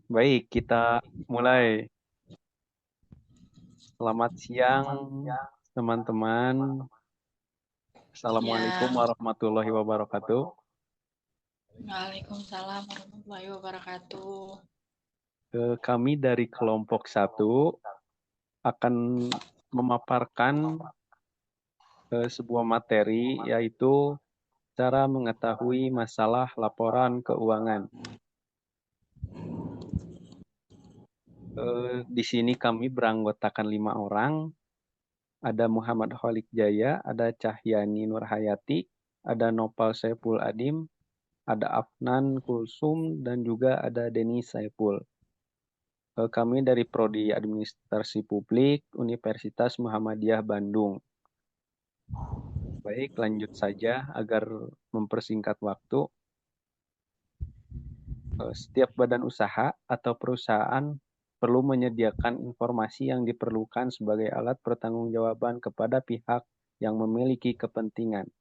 Baik, kita mulai. Selamat siang, teman-teman. Assalamualaikum Siang. warahmatullahi wabarakatuh. Waalaikumsalam warahmatullahi wabarakatuh. Kami dari kelompok satu akan memaparkan sebuah materi, yaitu cara mengetahui masalah laporan keuangan. Di sini kami beranggotakan 5 orang. Ada Muhammad Kholik Jaya, ada Cahyani Nurhayati, ada Nopal Saiful Adim, ada Afnan Kulsum, dan juga ada Denny Saiful. Kami dari Prodi Administrasi Publik Universitas Muhammadiyah Bandung. Baik, lanjut saja agar mempersingkat waktu. Setiap badan usaha atau perusahaan perlu menyediakan informasi yang diperlukan sebagai alat pertanggungjawaban kepada pihak yang memiliki kepentingan.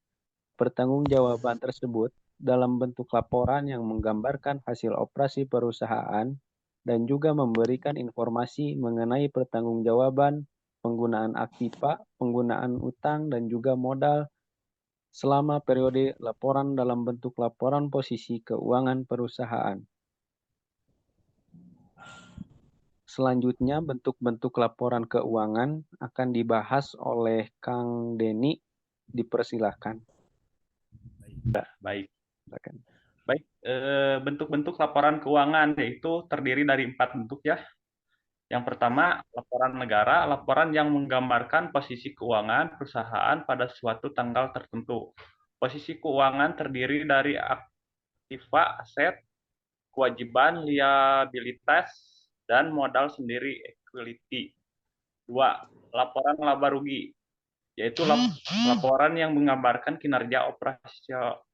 Pertanggungjawaban tersebut dalam bentuk laporan yang menggambarkan hasil operasi perusahaan dan juga memberikan informasi mengenai pertanggungjawaban, penggunaan aktiva, penggunaan utang, dan juga modal selama periode laporan dalam bentuk laporan posisi keuangan perusahaan. Selanjutnya, bentuk-bentuk laporan keuangan akan dibahas oleh Kang Denny. Dipersilahkan. Baik, Silakan. baik. Bentuk-bentuk laporan keuangan yaitu terdiri dari 4 bentuk ya. Yang pertama, laporan negara, laporan yang menggambarkan posisi keuangan perusahaan pada suatu tanggal tertentu. Posisi keuangan terdiri dari aktiva, aset, kewajiban, liabilitas, dan modal sendiri equity. 2. Laporan laba rugi, yaitu laporan yang menggambarkan kinerja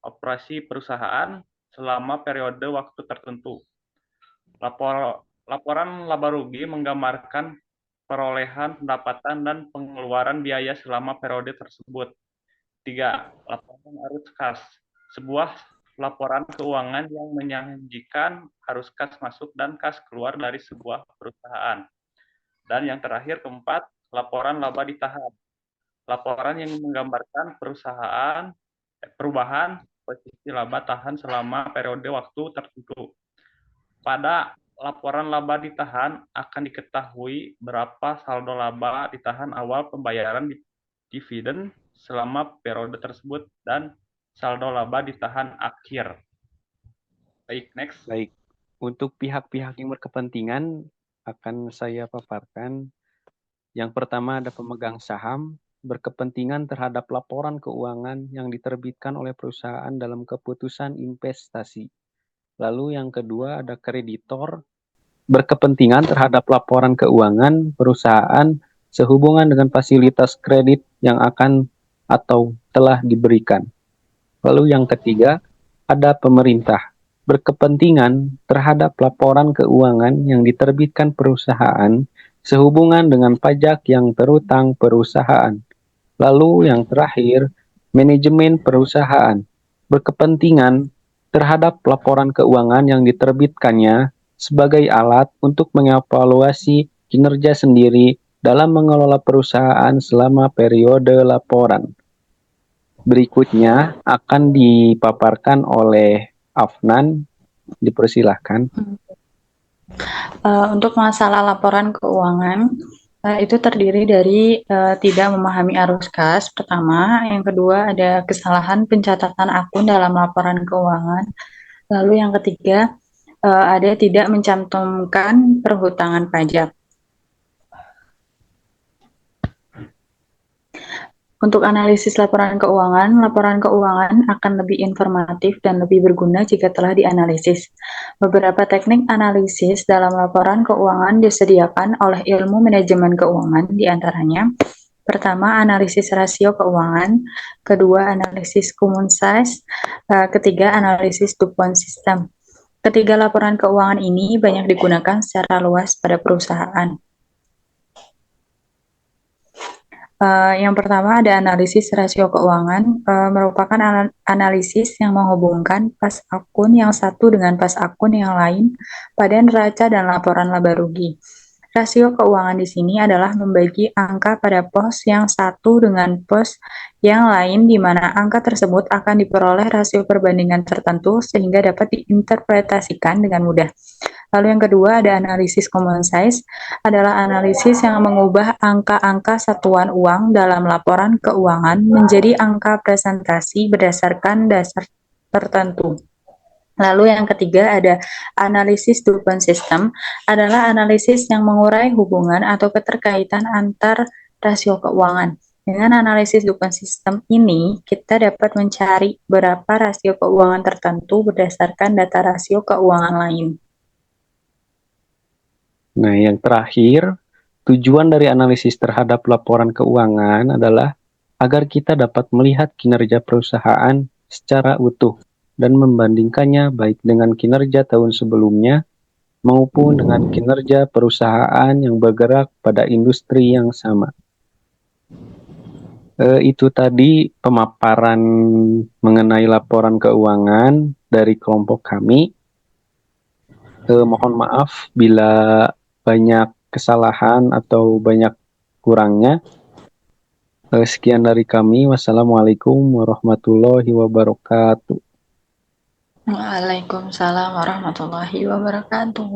operasi perusahaan selama periode waktu tertentu. Laporan laba rugi menggambarkan perolehan pendapatan dan pengeluaran biaya selama periode tersebut. 3. Laporan arus kas, sebuah laporan keuangan yang menyajikan arus kas masuk dan kas keluar dari sebuah perusahaan. Dan yang terakhir, keempat, laporan laba ditahan, laporan yang menggambarkan perubahan posisi laba tahan selama periode waktu tertentu. Pada laporan laba ditahan akan diketahui berapa saldo laba ditahan awal pembayaran dividen selama periode tersebut dan saldo laba ditahan akhir. Baik, next. Baik, untuk pihak-pihak yang berkepentingan akan saya paparkan. Yang pertama ada pemegang saham berkepentingan terhadap laporan keuangan yang diterbitkan oleh perusahaan dalam keputusan investasi. Lalu yang kedua ada kreditor berkepentingan terhadap laporan keuangan perusahaan sehubungan dengan fasilitas kredit yang akan atau telah diberikan. Lalu yang ketiga ada pemerintah berkepentingan terhadap laporan keuangan yang diterbitkan perusahaan sehubungan dengan pajak yang terutang perusahaan. Lalu yang terakhir, manajemen perusahaan berkepentingan terhadap laporan keuangan yang diterbitkannya sebagai alat untuk mengevaluasi kinerja sendiri dalam mengelola perusahaan selama periode laporan. Berikutnya akan dipaparkan oleh Afnan. Dipersilahkan. Untuk masalah laporan keuangan, itu terdiri dari tidak memahami arus kas, pertama. Yang kedua, ada kesalahan pencatatan akun dalam laporan keuangan. Lalu yang ketiga, ada tidak mencantumkan perhutangan pajak. Untuk analisis laporan keuangan akan lebih informatif dan lebih berguna jika telah dianalisis. Beberapa teknik analisis dalam laporan keuangan disediakan oleh ilmu manajemen keuangan, diantaranya: pertama, analisis rasio keuangan; kedua, analisis common size; ketiga, analisis DuPont system. Ketiga laporan keuangan ini banyak digunakan secara luas pada perusahaan. Yang pertama ada analisis rasio keuangan, merupakan analisis yang menghubungkan pas akun yang satu dengan pas akun yang lain pada neraca dan laporan laba rugi. Rasio keuangan di sini adalah membagi angka pada pos yang satu dengan pos yang lain di mana angka tersebut akan diperoleh rasio perbandingan tertentu sehingga dapat diinterpretasikan dengan mudah. Lalu yang kedua ada analisis common size, adalah analisis yang mengubah angka-angka satuan uang dalam laporan keuangan menjadi angka presentasi berdasarkan dasar tertentu. Lalu yang ketiga ada analisis Dupont system, adalah analisis yang mengurai hubungan atau keterkaitan antar rasio keuangan. Dengan analisis Dupont system ini, kita dapat mencari berapa rasio keuangan tertentu berdasarkan data rasio keuangan lain. Nah, yang terakhir, tujuan dari analisis terhadap laporan keuangan adalah agar kita dapat melihat kinerja perusahaan secara utuh dan membandingkannya baik dengan kinerja tahun sebelumnya maupun dengan kinerja perusahaan yang bergerak pada industri yang sama. Itu tadi pemaparan mengenai laporan keuangan dari kelompok kami. Mohon maaf bila banyak kesalahan atau banyak kurangnya. Sekian dari kami. Wassalamualaikum warahmatullahi wabarakatuh. Waalaikumsalam warahmatullahi wabarakatuh.